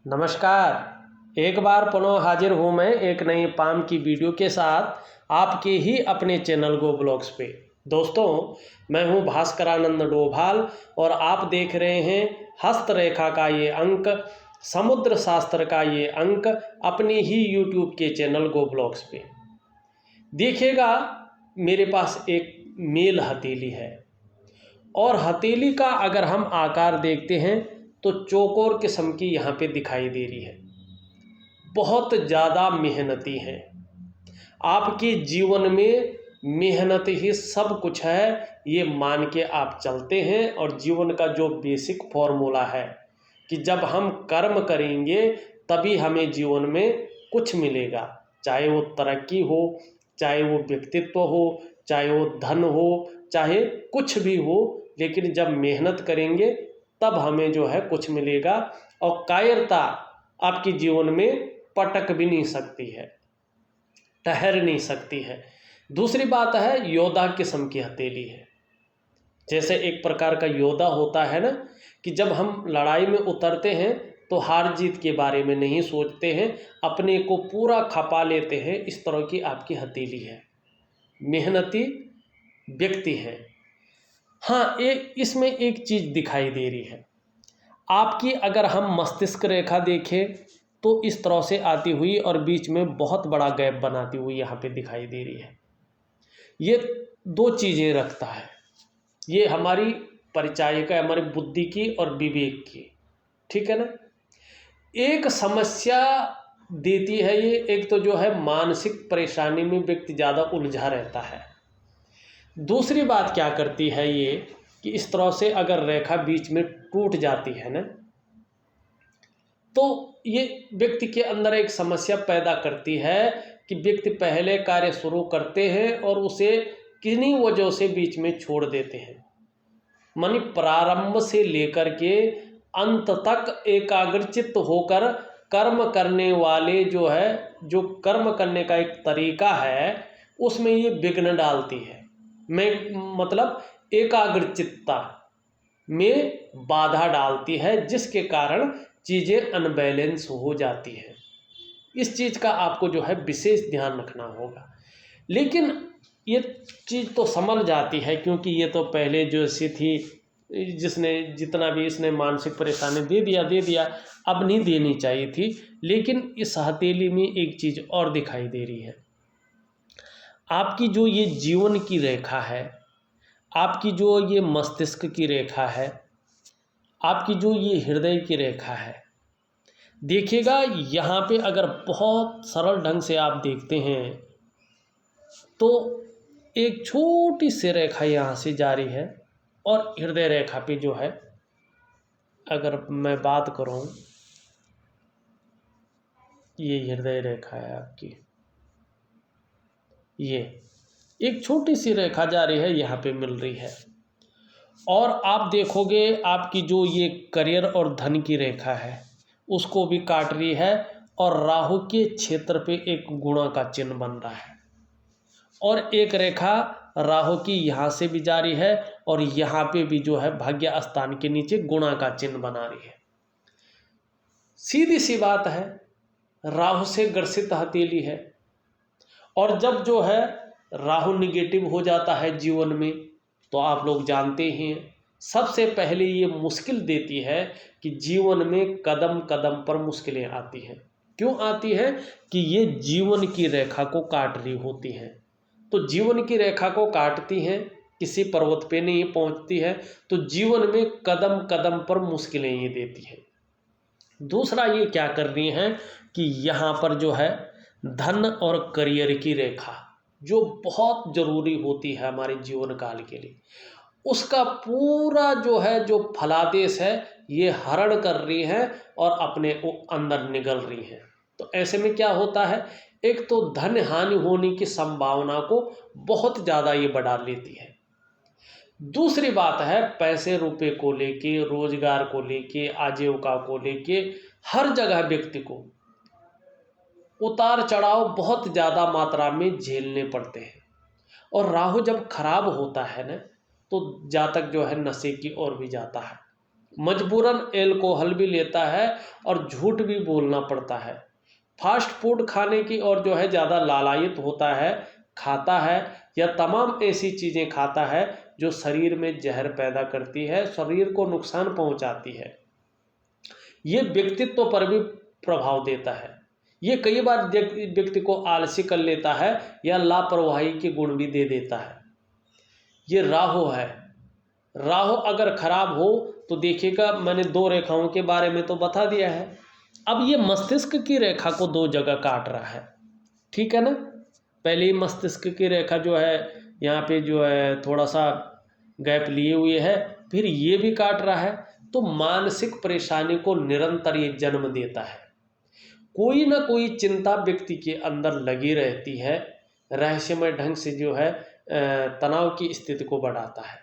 नमस्कार। एक बार पुनः हाजिर हूँ मैं एक नई पाम की वीडियो के साथ आपके ही अपने चैनल गो ब्लॉग्स पे। दोस्तों, मैं हूँ भास्करानंद डोभाल और आप देख रहे हैं हस्तरेखा का ये अंक, समुद्र शास्त्र का ये अंक अपने ही यूट्यूब के चैनल गो ब्लॉग्स पे। देखिएगा, मेरे पास एक मेल हथेली है और हथेली का अगर हम आकार देखते हैं तो चौकोर किस्म की यहाँ पे दिखाई दे रही है। बहुत ज़्यादा मेहनती हैं। आपके जीवन में मेहनत ही सब कुछ है, ये मान के आप चलते हैं। और जीवन का जो बेसिक फॉर्मूला है कि जब हम कर्म करेंगे तभी हमें जीवन में कुछ मिलेगा, चाहे वो तरक्की हो, चाहे वो व्यक्तित्व हो, चाहे वो धन हो, चाहे कुछ भी हो। लेकिन जब मेहनत करेंगे तब हमें जो है कुछ मिलेगा। और कायरता आपके जीवन में पटक भी नहीं सकती है, ठहर नहीं सकती है। दूसरी बात है, योद्धा किस्म की हथेली है। जैसे एक प्रकार का योद्धा होता है ना, कि जब हम लड़ाई में उतरते हैं तो हार जीत के बारे में नहीं सोचते हैं, अपने को पूरा खपा लेते हैं। इस तरह की आपकी हथेली है, मेहनती व्यक्ति है। हाँ, इसमें एक चीज़ दिखाई दे रही है आपकी। अगर हम मस्तिष्क रेखा देखें तो इस तरह से आती हुई और बीच में बहुत बड़ा गैप बनाती हुई यहाँ पे दिखाई दे रही है। ये दो चीज़ें रखता है, ये हमारी परिचायिका, हमारी बुद्धि की और विवेक की, ठीक है ना। एक समस्या देती है ये, एक तो जो है मानसिक परेशानी में व्यक्ति ज़्यादा उलझा रहता है। दूसरी बात क्या करती है ये, कि इस तरह से अगर रेखा बीच में टूट जाती है ना, तो ये व्यक्ति के अंदर एक समस्या पैदा करती है कि व्यक्ति पहले कार्य शुरू करते हैं और उसे किन्हीं वजहों से बीच में छोड़ देते हैं। मानी प्रारंभ से लेकर के अंत तक एकाग्रचित्त होकर कर्म करने वाले जो कर्म करने का एक तरीका है उसमें ये विघ्न डालती है। मतलब एकाग्रचित्तता में बाधा डालती है, जिसके कारण चीज़ें अनबैलेंस हो जाती हैं। इस चीज़ का आपको जो है विशेष ध्यान रखना होगा। लेकिन ये चीज़ तो समझ जाती है, क्योंकि ये तो पहले जो सी थी, जिसने जितना भी इसने मानसिक परेशानी दे दिया, अब नहीं देनी चाहिए थी। लेकिन इस हथेली में एक चीज़ और दिखाई दे रही है। आपकी जो ये जीवन की रेखा है, आपकी जो ये मस्तिष्क की रेखा है, आपकी जो ये हृदय की रेखा है, देखिएगा यहाँ पे अगर बहुत सरल ढंग से आप देखते हैं तो एक छोटी सी रेखा यहाँ से जारी है। और हृदय रेखा पे जो है, अगर मैं बात करूँ, ये हृदय रेखा है आपकी, ये एक छोटी सी रेखा जारी है, यहाँ पे मिल रही है। और आप देखोगे आपकी जो ये करियर और धन की रेखा है उसको भी काट रही है, और राहु के क्षेत्र पे एक गुणा का चिन्ह बन रहा है। और एक रेखा राहु की यहाँ से भी जारी है और यहाँ पे भी जो है भाग्य स्थान के नीचे गुणा का चिन्ह बना रही है। सीधी सी बात है, राहु से ग्रसित हथेली है। और जब जो है राहु निगेटिव हो जाता है जीवन में, तो आप लोग जानते हैं सबसे पहले ये मुश्किल देती है कि जीवन में कदम कदम पर मुश्किलें आती हैं। क्यों आती है? कि ये जीवन की रेखा को काट रही होती हैं। तो जीवन की रेखा को काटती हैं, किसी पर्वत पे नहीं पहुंचती है, तो जीवन में कदम कदम पर मुश्किलें ये देती हैं। दूसरा ये क्या कर रही हैं कि यहाँ पर जो है धन और करियर की रेखा जो बहुत ज़रूरी होती है हमारे जीवन काल के लिए, उसका पूरा जो है जो फलादेश है ये हरण कर रही है और अपने को अंदर निगल रही है। तो ऐसे में क्या होता है, एक तो धन हानि होने की संभावना को बहुत ज़्यादा ये बढ़ा लेती है। दूसरी बात है, पैसे रुपए को लेके, रोजगार को लेके, आजीविका को लेके, हर जगह व्यक्ति को उतार चढ़ाव बहुत ज़्यादा मात्रा में झेलने पड़ते हैं। और राहु जब खराब होता है ना, तो जातक जो है नशे की ओर भी जाता है। मजबूरन एल्कोहल भी लेता है और झूठ भी बोलना पड़ता है। फास्ट फूड खाने की और जो है ज़्यादा लालायित होता है, खाता है, या तमाम ऐसी चीज़ें खाता है जो शरीर में जहर पैदा करती है, शरीर को नुकसान पहुंचाती है। ये व्यक्तित्व पर भी प्रभाव देता है। ये कई बार व्यक्ति को आलसी कर लेता है या लापरवाही के गुण भी दे देता है। ये राहु है। राहु अगर खराब हो तो देखिएगा, मैंने 2 रेखाओं के बारे में तो बता दिया है। अब ये मस्तिष्क की रेखा को 2 जगह काट रहा है, ठीक है ना। पहले ही मस्तिष्क की रेखा जो है यहाँ पे जो है थोड़ा सा गैप लिए हुए है, फिर ये भी काट रहा है। तो मानसिक परेशानी को निरंतर ये जन्म देता है। कोई ना कोई चिंता व्यक्ति के अंदर लगी रहती है, रहस्यमय ढंग से जो है तनाव की स्थिति को बढ़ाता है।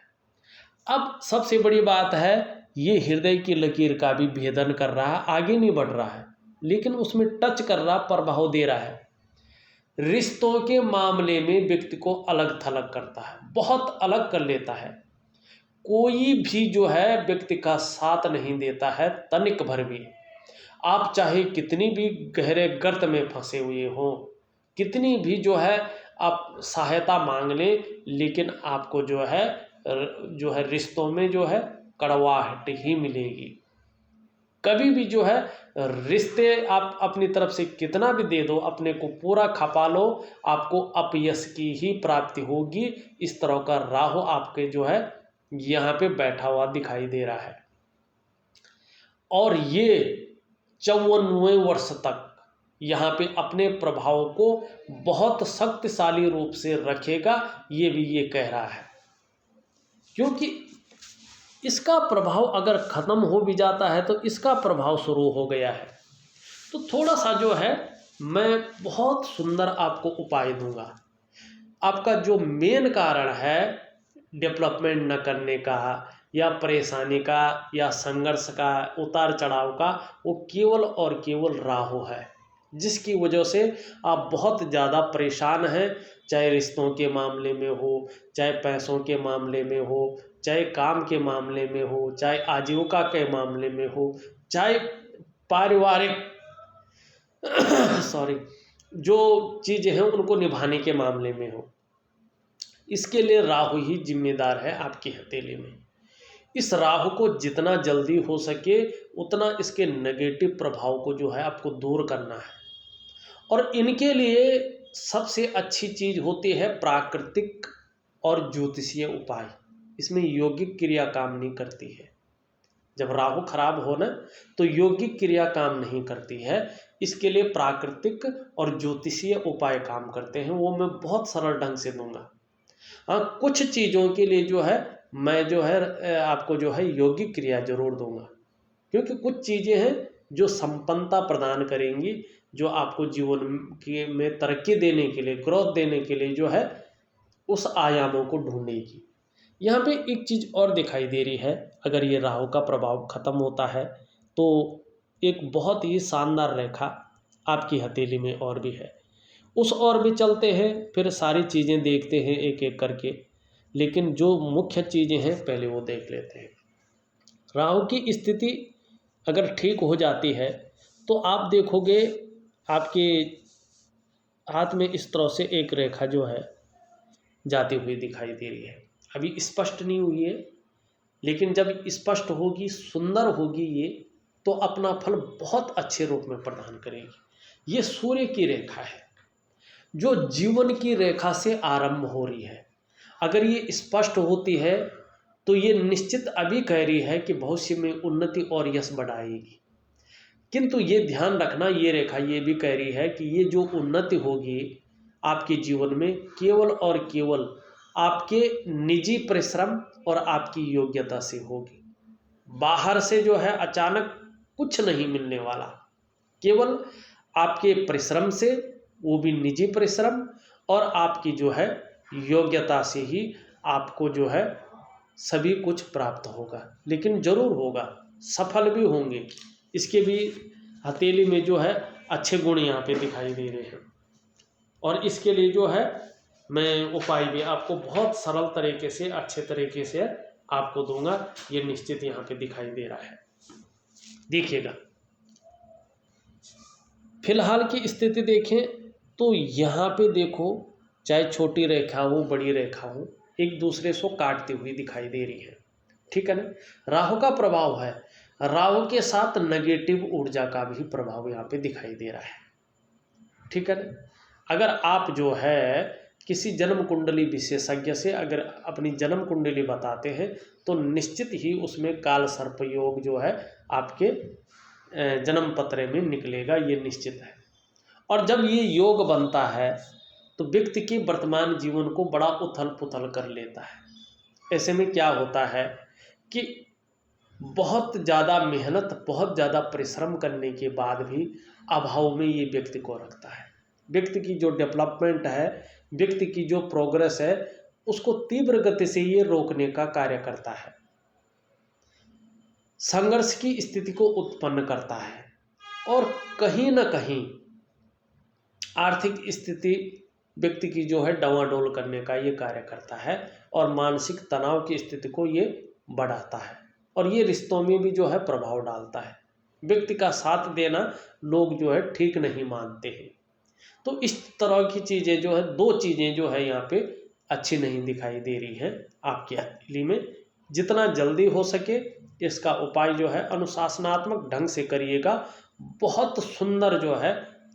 अब सबसे बड़ी बात है, ये हृदय की लकीर का भी भेदन कर रहा है, आगे नहीं बढ़ रहा है, लेकिन उसमें टच कर रहा, प्रभाव दे रहा है। रिश्तों के मामले में व्यक्ति को अलग थलग करता है, बहुत अलग कर लेता है। कोई भी जो है व्यक्ति का साथ नहीं देता है तनिक भर भी। आप चाहे कितनी भी गहरे गर्त में फंसे हुए हो, कितनी भी जो है आप सहायता मांग लें, लेकिन आपको जो है रिश्तों में जो है कड़वाहट ही मिलेगी। कभी भी जो है रिश्ते आप अपनी तरफ से कितना भी दे दो, अपने को पूरा खपा लो, आपको अपयश की ही प्राप्ति होगी। इस तरह का राहु आपके जो है यहाँ पे बैठा हुआ दिखाई दे रहा है। और ये 54वें वर्ष तक यहाँ पे अपने प्रभाव को बहुत शक्तिशाली रूप से रखेगा, ये भी ये कह रहा है। क्योंकि इसका प्रभाव अगर ख़त्म हो भी जाता है तो इसका प्रभाव शुरू हो गया है। तो थोड़ा सा जो है मैं बहुत सुंदर आपको उपाय दूंगा। आपका जो मेन कारण है डेवलपमेंट न करने का या परेशानी का या संघर्ष का, उतार चढ़ाव का, वो केवल और केवल राहु है, जिसकी वजह से आप बहुत ज़्यादा परेशान हैं। चाहे रिश्तों के मामले में हो, चाहे पैसों के मामले में हो, चाहे काम के मामले में हो, चाहे आजीविका के मामले में हो, चाहे पारिवारिक जो चीज़ें हैं उनको निभाने के मामले में हो। इसके लिए राहु ही जिम्मेदार है आपकी हथेली में। इस राहु को जितना जल्दी हो सके उतना इसके नेगेटिव प्रभाव को जो है आपको दूर करना है। और इनके लिए सबसे अच्छी चीज़ होती है प्राकृतिक और ज्योतिषीय उपाय। इसमें यौगिक क्रिया काम नहीं करती है। जब राहु खराब हो ना तो यौगिक क्रिया काम नहीं करती है। इसके लिए प्राकृतिक और ज्योतिषीय उपाय काम करते हैं, वो मैं बहुत सरल ढंग से दूंगा। हाँ, कुछ चीज़ों के लिए जो है मैं जो है आपको जो है यौगिक क्रिया जरूर दूंगा, क्योंकि कुछ चीज़ें हैं जो संपन्नता प्रदान करेंगी, जो आपको जीवन के में तरक्की देने के लिए, ग्रोथ देने के लिए जो है उस आयामों को ढूंढेगी। यहाँ पे एक चीज़ और दिखाई दे रही है, अगर ये राहु का प्रभाव ख़त्म होता है तो एक बहुत ही शानदार रेखा आपकी हथेली में और भी है। उस और भी चलते हैं, फिर सारी चीज़ें देखते हैं एक एक करके, लेकिन जो मुख्य चीज़ें हैं पहले वो देख लेते हैं। राहु की स्थिति अगर ठीक हो जाती है तो आप देखोगे आपके हाथ में इस तरह से एक रेखा जो है जाती हुई दिखाई दे रही है। अभी स्पष्ट नहीं हुई है, लेकिन जब स्पष्ट होगी, सुंदर होगी ये, तो अपना फल बहुत अच्छे रूप में प्रदान करेगी। ये सूर्य की रेखा है जो जीवन की रेखा से आरंभ हो रही है। अगर ये स्पष्ट होती है तो ये निश्चित अभी कह रही है कि भविष्य में उन्नति और यश बढ़ाएगी। किंतु ये ध्यान रखना, ये रेखा ये भी कह रही है कि ये जो उन्नति होगी आपके जीवन में केवल और केवल आपके निजी परिश्रम और आपकी योग्यता से होगी। बाहर से जो है अचानक कुछ नहीं मिलने वाला, केवल आपके परिश्रम से, वो भी निजी परिश्रम, और आपकी जो है योग्यता से ही आपको जो है सभी कुछ प्राप्त होगा। लेकिन जरूर होगा, सफल भी होंगे। इसके भी हथेली में जो है अच्छे गुण यहाँ पे दिखाई दे रहे हैं। और इसके लिए जो है मैं उपाय भी आपको बहुत सरल तरीके से, अच्छे तरीके से आपको दूंगा, ये निश्चित यहाँ पे दिखाई दे रहा है। देखिएगा फिलहाल की स्थिति देखें तो यहाँ पे देखो, चाहे छोटी रेखा हो बड़ी रेखा हो, एक दूसरे को काटती हुई दिखाई दे रही है, ठीक है ना। राहु का प्रभाव है, राहु के साथ नेगेटिव ऊर्जा का भी प्रभाव यहाँ पे दिखाई दे रहा है, ठीक है ना। अगर आप जो है किसी जन्म कुंडली विशेषज्ञ से अगर अपनी जन्म कुंडली बताते हैं तो निश्चित ही उसमें काल सर्प योग जो है आपके जन्म पत्र में निकलेगा, ये निश्चित है। और जब ये योग बनता है तो व्यक्ति के वर्तमान जीवन को बड़ा उथल पुथल कर लेता है। ऐसे में क्या होता है कि बहुत ज़्यादा मेहनत, बहुत ज़्यादा परिश्रम करने के बाद भी अभाव में ये व्यक्ति को रखता है। व्यक्ति की जो डेवलपमेंट है, व्यक्ति की जो प्रोग्रेस है, उसको तीव्र गति से ये रोकने का कार्य करता है, संघर्ष की स्थिति को उत्पन्न करता है और कहीं ना कहीं आर्थिक स्थिति व्यक्ति की जो है डावाडोल करने का ये कार्य करता है और मानसिक तनाव की स्थिति को ये बढ़ाता है और ये रिश्तों में भी जो है प्रभाव डालता है। व्यक्ति का साथ देना लोग जो है ठीक नहीं मानते हैं। तो इस तरह की चीज़ें जो है, दो चीज़ें जो है यहाँ पे अच्छी नहीं दिखाई दे रही हैं आपकी हथेली में। जितना जल्दी हो सके इसका उपाय जो है अनुशासनात्मक ढंग से करिएगा, बहुत सुंदर जो है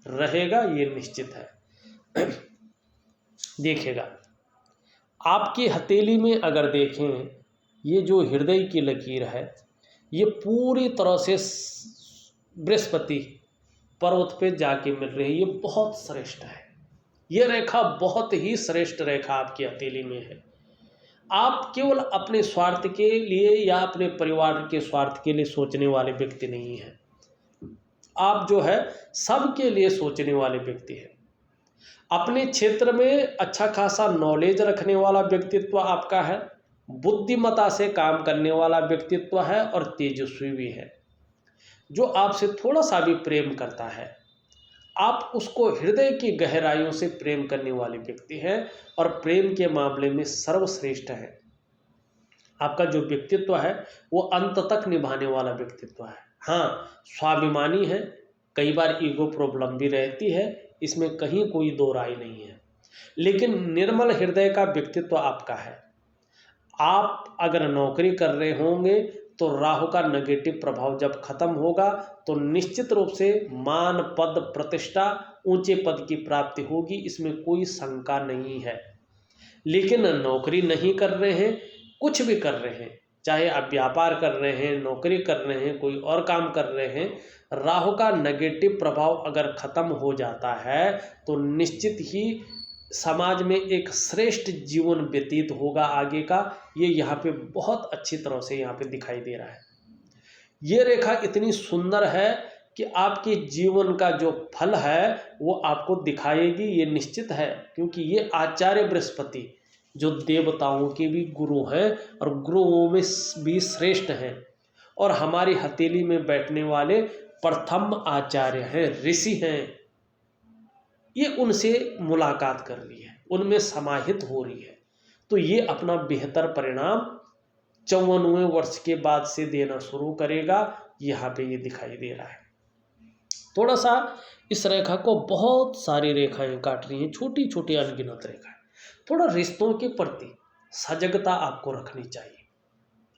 रहेगा, ये निश्चित है। देखिएगा आपकी हथेली में अगर देखें, ये जो हृदय की लकीर है ये पूरी तरह से बृहस्पति पर्वत पे जाके मिल रही है, ये बहुत श्रेष्ठ है। ये रेखा बहुत ही श्रेष्ठ रेखा आपकी हथेली में है। आप केवल अपने स्वार्थ के लिए या अपने परिवार के स्वार्थ के लिए सोचने वाले व्यक्ति नहीं हैं, आप जो है सबके लिए सोचने वाले व्यक्ति हैं। अपने क्षेत्र में अच्छा खासा नॉलेज रखने वाला व्यक्तित्व आपका है, बुद्धिमत्ता से काम करने वाला व्यक्तित्व है और तेजस्वी भी है। जो आपसे थोड़ा सा भी प्रेम करता है, आप उसको हृदय की गहराइयों से प्रेम करने वाले व्यक्ति हैं और प्रेम के मामले में सर्वश्रेष्ठ है। आपका जो व्यक्तित्व है वो अंत तक निभाने वाला व्यक्तित्व है। हाँ, स्वाभिमानी है, कई बार ईगो प्रॉब्लम भी रहती है, इसमें कहीं कोई दो राय नहीं है, लेकिन निर्मल हृदय का व्यक्तित्व आपका है। आप अगर नौकरी कर रहे होंगे तो राहु का नेगेटिव प्रभाव जब खत्म होगा तो निश्चित रूप से मान, पद, प्रतिष्ठा, ऊंचे पद की प्राप्ति होगी, इसमें कोई शंका नहीं है। लेकिन नौकरी नहीं कर रहे हैं, कुछ भी कर रहे हैं, चाहे आप व्यापार कर रहे हैं, नौकरी कर रहे हैं, कोई और काम कर रहे हैं, राहु का नेगेटिव प्रभाव अगर खत्म हो जाता है तो निश्चित ही समाज में एक श्रेष्ठ जीवन व्यतीत होगा आगे का। ये यहाँ पे बहुत अच्छी तरह से यहाँ पे दिखाई दे रहा है। ये रेखा इतनी सुंदर है कि आपके जीवन का जो फल है वो आपको दिखाएगी, ये निश्चित है, क्योंकि ये आचार्य बृहस्पति जो देवताओं के भी गुरु हैं और गुरुओं में भी श्रेष्ठ हैं और हमारी हथेली में बैठने वाले प्रथम आचार्य हैं, ऋषि हैं। ये उनसे मुलाकात कर रही है, उनमें समाहित हो रही है, तो ये अपना बेहतर परिणाम 54वें वर्ष के बाद से देना शुरू करेगा। यहाँ पे ये दिखाई दे रहा है। थोड़ा सा इस रेखा को बहुत सारी रेखाएं काट रही हैं, छोटी छोटी अनगिनत रेखाएं। थोड़ा रिश्तों के प्रति सजगता आपको रखनी चाहिए,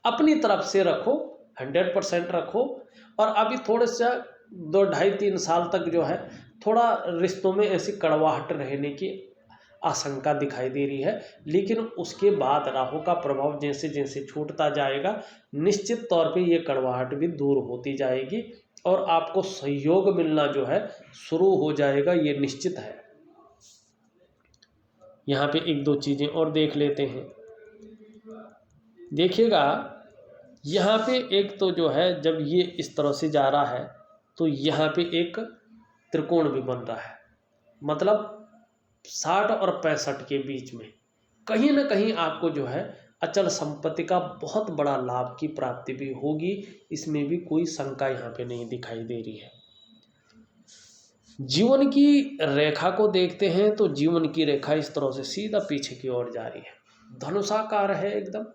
अपनी तरफ से रखो, 100% रखो। और अभी थोड़े सा 2, 2.5, 3 साल तक जो है थोड़ा रिश्तों में ऐसी कड़वाहट रहने की आशंका दिखाई दे रही है, लेकिन उसके बाद राहु का प्रभाव जैसे जैसे छूटता जाएगा निश्चित तौर पे ये कड़वाहट भी दूर होती जाएगी और आपको सहयोग मिलना जो है शुरू हो जाएगा, ये निश्चित है। यहाँ पे 1-2 चीज़ें और देख लेते हैं। देखिएगा यहाँ पे एक तो जो है जब ये इस तरह से जा रहा है तो यहाँ पे एक त्रिकोण भी बन रहा है, मतलब 60 और 65 के बीच में कहीं ना कहीं आपको जो है अचल संपत्ति का बहुत बड़ा लाभ की प्राप्ति भी होगी, इसमें भी कोई शंका यहाँ पे नहीं दिखाई दे रही है। जीवन की रेखा को देखते हैं तो जीवन की रेखा इस तरह से सीधा पीछे की ओर जा रही है, धनुषाकार है एकदम,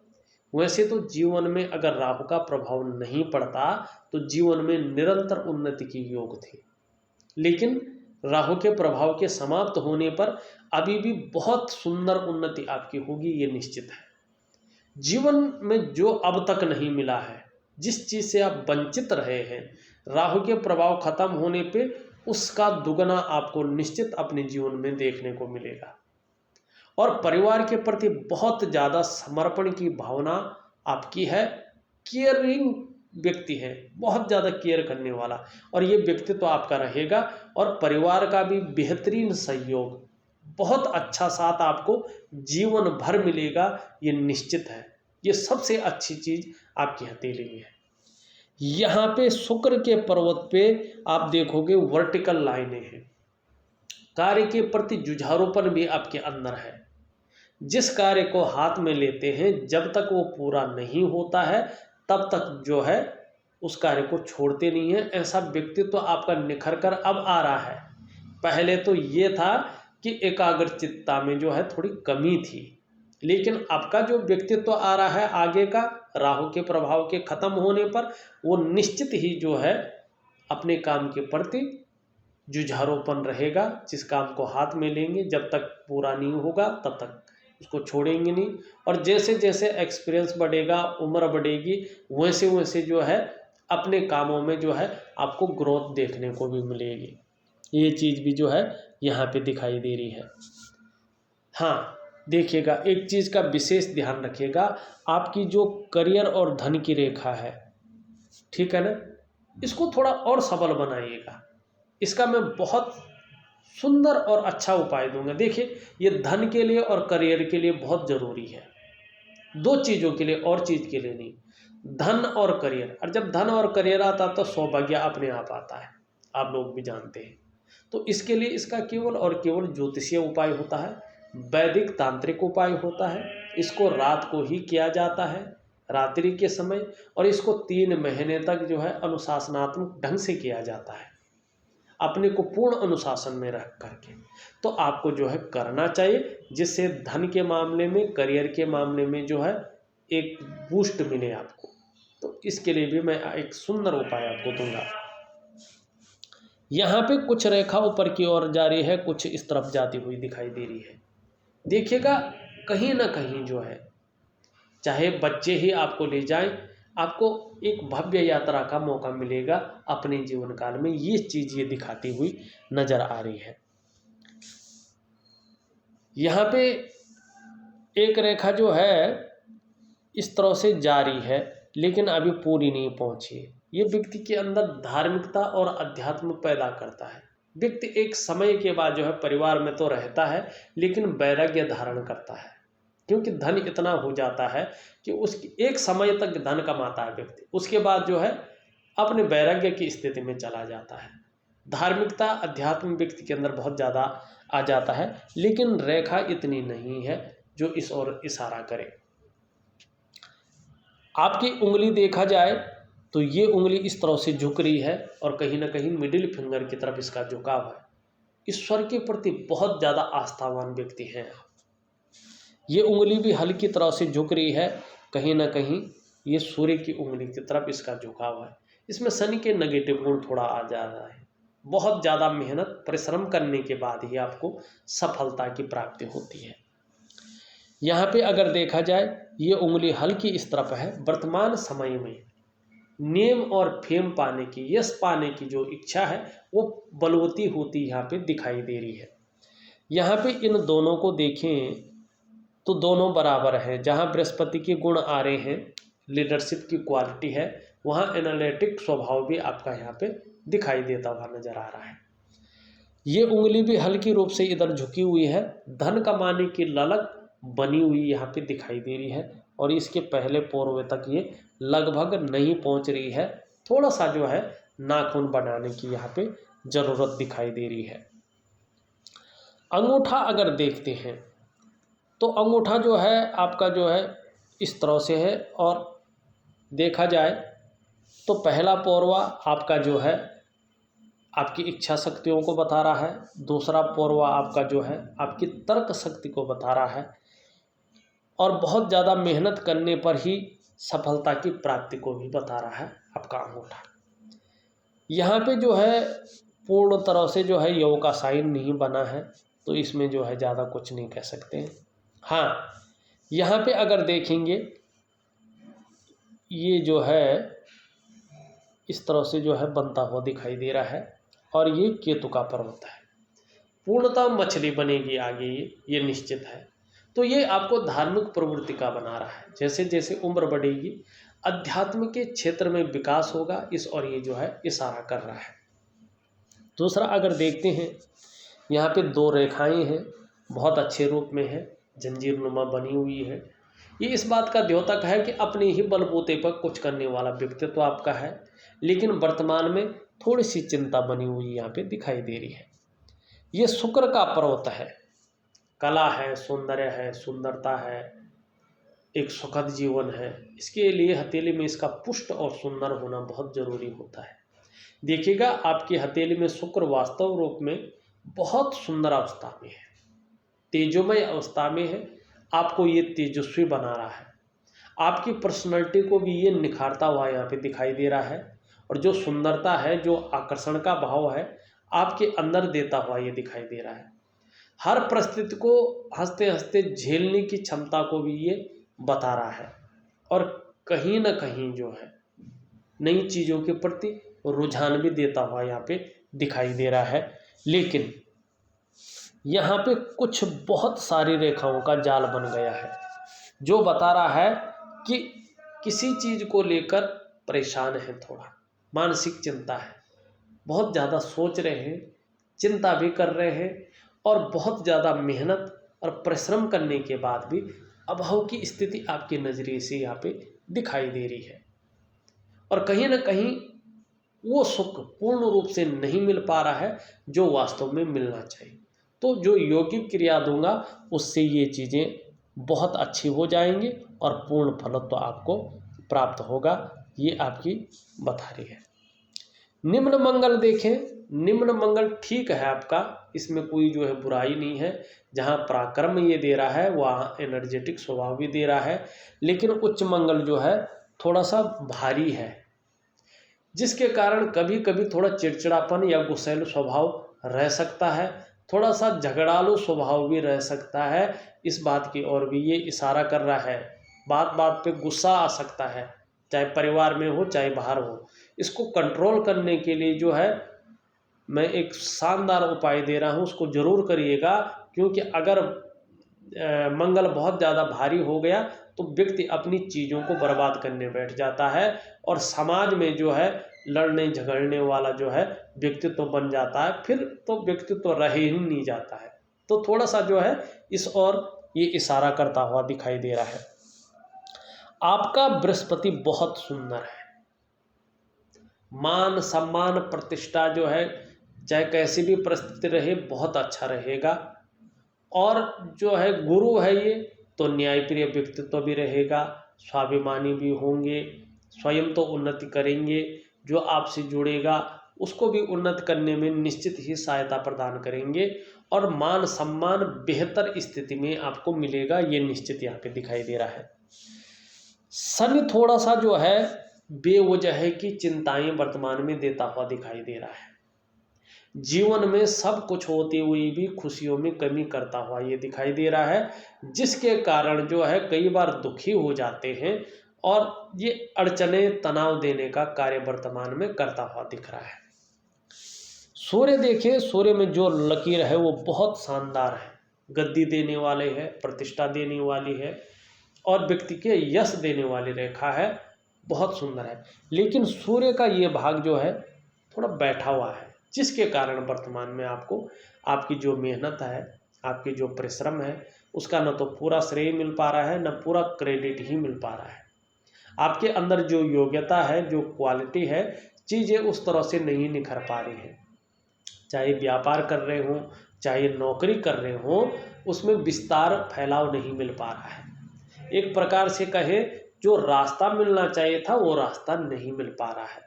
वैसे तो जीवन में अगर राहु का प्रभाव नहीं पड़ता तो जीवन में निरंतर उन्नति की योग थी, लेकिन राहु के प्रभाव के समाप्त होने पर अभी भी बहुत सुंदर उन्नति आपकी होगी, ये निश्चित है। जीवन में जो अब तक नहीं मिला है, जिस चीज़ से आप वंचित रहे हैं, राहु के प्रभाव खत्म होने पे उसका दुगना आपको निश्चित अपने जीवन में देखने को मिलेगा। और परिवार के प्रति बहुत ज़्यादा समर्पण की भावना आपकी है, केयरिंग व्यक्ति है, बहुत ज़्यादा केयर करने वाला, और ये व्यक्तित्व आपका रहेगा। और परिवार का भी बेहतरीन सहयोग, बहुत अच्छा साथ आपको जीवन भर मिलेगा, ये निश्चित है। ये सबसे अच्छी चीज़ आपकी हथेली में है। यहाँ पे शुक्र के पर्वत पे आप देखोगे वर्टिकल लाइनें हैं, कार्य के प्रति जुझारूपन भी आपके अंदर है। जिस कार्य को हाथ में लेते हैं, जब तक वो पूरा नहीं होता है तब तक जो है उस कार्य को छोड़ते नहीं है। ऐसा व्यक्तित्व तो आपका निखर कर अब आ रहा है। पहले तो ये था कि एकाग्रचित्ता में जो है थोड़ी कमी थी, लेकिन आपका जो व्यक्तित्व तो आ रहा है आगे का, राहु के प्रभाव के खत्म होने पर वो निश्चित ही जो है अपने काम के प्रति जुझारूपन रहेगा। जिस काम को हाथ में लेंगे जब तक पूरा नहीं होगा तब तक उसको छोड़ेंगे नहीं। और जैसे जैसे एक्सपीरियंस बढ़ेगा, उम्र बढ़ेगी, वैसे वैसे जो है अपने कामों में जो है आपको ग्रोथ देखने को भी मिलेगी। ये चीज़ भी जो है यहाँ पे दिखाई दे रही है। हाँ, देखिएगा एक चीज़ का विशेष ध्यान रखिएगा, आपकी जो करियर और धन की रेखा है, ठीक है ना, इसको थोड़ा और सबल बनाइएगा। इसका मैं बहुत सुंदर और अच्छा उपाय दूंगा। देखिए, ये धन के लिए और करियर के लिए बहुत ज़रूरी है, दो चीज़ों के लिए, और चीज़ के लिए नहीं। धन और करियर, और जब धन और करियर आता तो सौभाग्य अपने आप आता है, आप लोग भी जानते हैं। तो इसके लिए इसका केवल और केवल ज्योतिषीय उपाय होता है, वैदिक तांत्रिक उपाय होता है। इसको रात को ही किया जाता है, रात्रि के समय, और इसको 3 महीने तक जो है अनुशासनात्मक ढंग से किया जाता है, अपने को पूर्ण अनुशासन में रख करके। तो आपको जो है करना चाहिए, जिससे धन के मामले में, करियर के मामले में जो है एक बूस्ट मिले आपको। तो इसके लिए भी मैं एक सुंदर उपाय आपको दूंगा। यहाँ पे कुछ रेखा ऊपर की ओर जा रही है, कुछ इस तरफ जाती हुई दिखाई दे रही है। देखिएगा कहीं ना कहीं जो है, चाहे बच्चे ही आपको ले जाएं, आपको एक भव्य यात्रा का मौका मिलेगा अपने जीवन काल में। ये चीज़ ये दिखाती हुई नजर आ रही है। यहाँ पे एक रेखा जो है इस तरह से जारी है, लेकिन अभी पूरी नहीं पहुंची। ये व्यक्ति के अंदर धार्मिकता और अध्यात्म पैदा करता है। व्यक्ति एक समय के बाद जो है परिवार में तो रहता है, लेकिन वैराग्य धारण करता है, क्योंकि धन इतना हो जाता है कि उसकी एक समय तक धन कमाता है व्यक्ति, उसके बाद जो है अपने वैराग्य की स्थिति में चला जाता है। धार्मिकता, अध्यात्म व्यक्ति के अंदर बहुत ज़्यादा आ जाता है, लेकिन रेखा इतनी नहीं है जो इस ओर इशारा करे। आपकी उंगली देखा जाए तो ये उंगली इस तरह से झुक रही है, और कहीं ना कहीं मिडिल फिंगर की तरफ इसका झुकाव है। ईश्वर के प्रति बहुत ज़्यादा आस्थावान व्यक्ति हैं आप। ये उंगली भी हल्की तरह से झुक रही है, कहीं ना कहीं ये सूर्य की उंगली की तरफ इसका झुकाव है। इसमें शनि के नेगेटिव गुण थोड़ा आ जा रहा है। बहुत ज़्यादा मेहनत, परिश्रम करने के बाद ही आपको सफलता की प्राप्ति होती है। यहाँ पे अगर देखा जाए, ये उंगली हल्की इस तरफ है। वर्तमान समय में नेम और फेम पाने की, यश पाने की जो इच्छा है वो बलवती होती यहाँ पे दिखाई दे रही है। यहाँ पे इन दोनों को देखें तो दोनों बराबर हैं। जहाँ बृहस्पति के गुण आ रहे हैं, लीडरशिप की क्वालिटी है, वहाँ एनालिटिक स्वभाव भी आपका यहाँ पे दिखाई देता हुआ नजर आ रहा है। ये उंगली भी हल्की रूप से इधर झुकी हुई है। धन कमाने की ललक बनी हुई यहाँ पे दिखाई दे रही है, और इसके पहले पोरवे तक ये लगभग नहीं पहुँच रही है। थोड़ा सा जो है नाखून बनाने की यहाँ पे ज़रूरत दिखाई दे रही है। अंगूठा अगर देखते हैं तो अंगूठा जो है आपका जो है इस तरह से है, और देखा जाए तो पहला पोरवा आपका जो है आपकी इच्छा शक्तियों को बता रहा है, दूसरा पोरवा आपका जो है आपकी तर्क शक्ति को बता रहा है, और बहुत ज़्यादा मेहनत करने पर ही सफलता की प्राप्ति को भी बता रहा है आपका अंगूठा। यहाँ पे जो है पूर्ण तरह से जो है योग का साइन नहीं बना है, तो इसमें जो है ज़्यादा कुछ नहीं कह सकते हैं। हाँ, यहाँ पे अगर देखेंगे ये जो है इस तरह से जो है बनता हुआ दिखाई दे रहा है, और ये केतु का पर्वत है। पूर्णतः मछली बनेगी आगे, ये निश्चित है। तो ये आपको धार्मिक प्रवृत्ति का बना रहा है। जैसे जैसे उम्र बढ़ेगी अध्यात्म के क्षेत्र में विकास होगा, इस और ये जो है इशारा कर रहा है। दूसरा अगर देखते हैं, यहाँ पे दो रेखाएं हैं, बहुत अच्छे रूप में है, जंजीर नुमा बनी हुई है। ये इस बात का द्योतक है कि अपने ही बलबूते पर कुछ करने वाला व्यक्तित्व आपका है, लेकिन वर्तमान में थोड़ी सी चिंता बनी हुई यहाँ पे दिखाई दे रही है। ये शुक्र का पर्वत है, कला है, सौंदर्य है, सुंदरता है, एक सुखद जीवन है। इसके लिए हथेली में इसका पुष्ट और सुंदर होना बहुत जरूरी होता है। देखिएगा आपकी हथेली में शुक्र वास्तव रूप में बहुत सुंदर अवस्था में है, तेजोमय अवस्था में है, आपको ये तेजस्वी बना रहा है। आपकी पर्सनैलिटी को भी ये निखारता हुआ यहाँ पे दिखाई दे रहा है, और जो सुंदरता है, जो आकर्षण का भाव है, आपके अंदर देता हुआ ये दिखाई दे रहा है। हर परिस्थिति को हंसते हंसते झेलने की क्षमता को भी ये बता रहा है, और कहीं ना कहीं जो है नई चीज़ों के प्रति रुझान भी देता हुआ यहाँ पे दिखाई दे रहा है। लेकिन यहाँ पे कुछ बहुत सारी रेखाओं का जाल बन गया है, जो बता रहा है कि किसी चीज़ को लेकर परेशान है, थोड़ा मानसिक चिंता है, बहुत ज़्यादा सोच रहे हैं, चिंता भी कर रहे हैं, और बहुत ज़्यादा मेहनत और परिश्रम करने के बाद भी अभाव की स्थिति आपके नज़रिए से यहाँ पे दिखाई दे रही है। और कहीं ना कहीं वो सुख पूर्ण रूप से नहीं मिल पा रहा है जो वास्तव में मिलना चाहिए। तो जो योगिक क्रिया दूंगा उससे ये चीज़ें बहुत अच्छी हो जाएंगी और पूर्ण फलत्व आपको प्राप्त होगा, ये आपकी बता रही है। निम्न मंगल देखें, निम्न मंगल ठीक है आपका, इसमें कोई जो है बुराई नहीं है। जहाँ पराक्रम ये दे रहा है वहाँ एनर्जेटिक स्वभाव भी दे रहा है, लेकिन उच्च मंगल जो है थोड़ा सा भारी है, जिसके कारण कभी कभी थोड़ा चिड़चिड़ापन या गुस्सैल स्वभाव रह सकता है, थोड़ा सा झगड़ालू स्वभाव भी रह सकता है। इस बात की ओर भी ये इशारा कर रहा है। बात बात पे गुस्सा आ सकता है, चाहे परिवार में हो चाहे बाहर हो। इसको कंट्रोल करने के लिए जो है मैं एक शानदार उपाय दे रहा हूँ, उसको ज़रूर करिएगा। क्योंकि अगर मंगल बहुत ज़्यादा भारी हो गया तो व्यक्ति अपनी चीज़ों को बर्बाद करने बैठ जाता है, और समाज में जो है लड़ने झगड़ने वाला जो है व्यक्तित्व बन जाता है, फिर तो व्यक्तित्व रह ही नहीं जाता है। तो थोड़ा सा जो है इस ओर ये इशारा करता हुआ दिखाई दे रहा है। आपका बृहस्पति बहुत सुंदर है, मान सम्मान प्रतिष्ठा जो है चाहे कैसी भी परिस्थिति रहे बहुत अच्छा रहेगा। और जो है गुरु है ये, तो न्यायप्रिय व्यक्तित्व भी रहेगा, स्वाभिमानी भी होंगे, स्वयं तो उन्नति करेंगे, जो आपसे जुड़ेगा उसको भी उन्नत करने में निश्चित ही सहायता प्रदान करेंगे, और मान सम्मान बेहतर स्थिति में आपको मिलेगा, ये निश्चित यहाँ पे दिखाई दे रहा है। शनि थोड़ा सा जो है बेवजह की चिंताएं वर्तमान में देता हुआ दिखाई दे रहा है, जीवन में सब कुछ होते हुए भी खुशियों में कमी करता हुआ ये दिखाई दे रहा है, जिसके कारण जो है कई बार दुखी हो जाते हैं, और ये अड़चने तनाव देने का कार्य वर्तमान में करता हुआ दिख रहा है। सूर्य देखिए, सूर्य में जो लकीर है वो बहुत शानदार है, गद्दी देने वाले है, प्रतिष्ठा देने वाली है, और व्यक्ति के यश देने वाली रेखा है, बहुत सुंदर है। लेकिन सूर्य का ये भाग जो है थोड़ा बैठा हुआ है, जिसके कारण वर्तमान में आपको आपकी जो मेहनत है, आपकी जो परिश्रम है, उसका न तो पूरा श्रेय मिल पा रहा है, न पूरा क्रेडिट ही मिल पा रहा है। आपके अंदर जो योग्यता है, जो क्वालिटी है, चीज़ें उस तरह से नहीं निखर पा रही हैं। चाहे व्यापार कर रहे हों, चाहे नौकरी कर रहे हों, उसमें विस्तार फैलाव नहीं मिल पा रहा है। एक प्रकार से कहे जो रास्ता मिलना चाहिए था वो रास्ता नहीं मिल पा रहा है।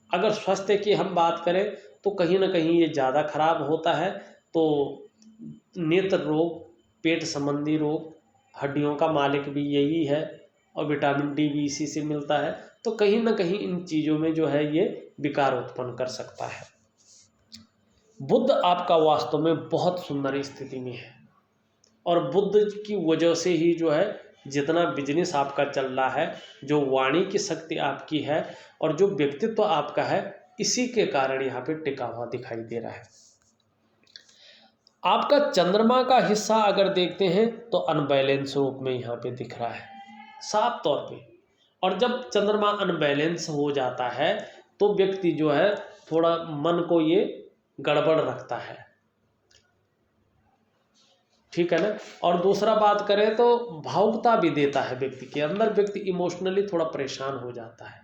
अगर स्वास्थ्य की हम बात करें तो कहीं ना कहीं ये ज़्यादा खराब होता है। तो नेत्र रोग, पेट संबंधी रोग, हड्डियों का मालिक भी यही है और विटामिन डी भी इसी से मिलता है। तो कहीं ना कहीं इन चीज़ों में जो है ये विकार उत्पन्न कर सकता है। बुध आपका वास्तव में बहुत सुंदर स्थिति में है और बुध की वजह से ही जो है जितना बिजनेस आपका चल रहा है, जो वाणी की शक्ति आपकी है और जो व्यक्तित्व आपका है, इसी के कारण यहाँ पे टिका हुआ दिखाई दे रहा है। आपका चंद्रमा का हिस्सा अगर देखते हैं तो अनबैलेंस रूप में यहाँ पे दिख रहा है साफ तौर पे। और जब चंद्रमा अनबैलेंस हो जाता है तो व्यक्ति जो है थोड़ा मन को ये गड़बड़ रखता है, ठीक है ना। और दूसरा बात करें तो भावुकता भी देता है व्यक्ति के अंदर, व्यक्ति इमोशनली थोड़ा परेशान हो जाता है।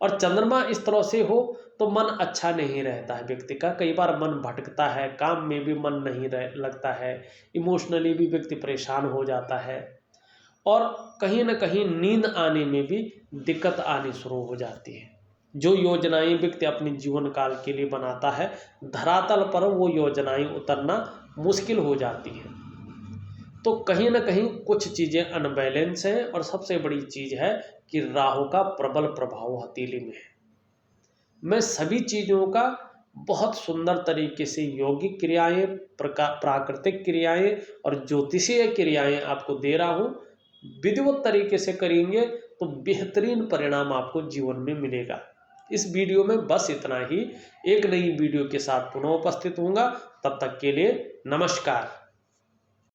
और चंद्रमा इस तरह से हो तो मन अच्छा नहीं रहता है व्यक्ति का, कई बार मन भटकता है, काम में भी मन नहीं लगता है, इमोशनली भी व्यक्ति परेशान हो जाता है और कहीं ना कहीं नींद आने में भी दिक्कत आनी शुरू हो जाती है। जो योजनाएं व्यक्ति अपने जीवन काल के लिए बनाता है, धरातल पर वो योजनाएं उतरना मुश्किल हो जाती है। तो कहीं ना कहीं कुछ चीज़ें अनबैलेंस हैं और सबसे बड़ी चीज़ है कि राहु का प्रबल प्रभाव हथेली में है। मैं सभी चीज़ों का बहुत सुंदर तरीके से यौगिक क्रियाएं, प्राकृतिक क्रियाएं और ज्योतिषीय क्रियाएं आपको दे रहा हूँ। विधिवत तरीके से करेंगे तो बेहतरीन परिणाम आपको जीवन में मिलेगा। इस वीडियो में बस इतना ही। एक नई वीडियो के साथ पुनः उपस्थित होऊंगा, तब तक के लिए नमस्कार।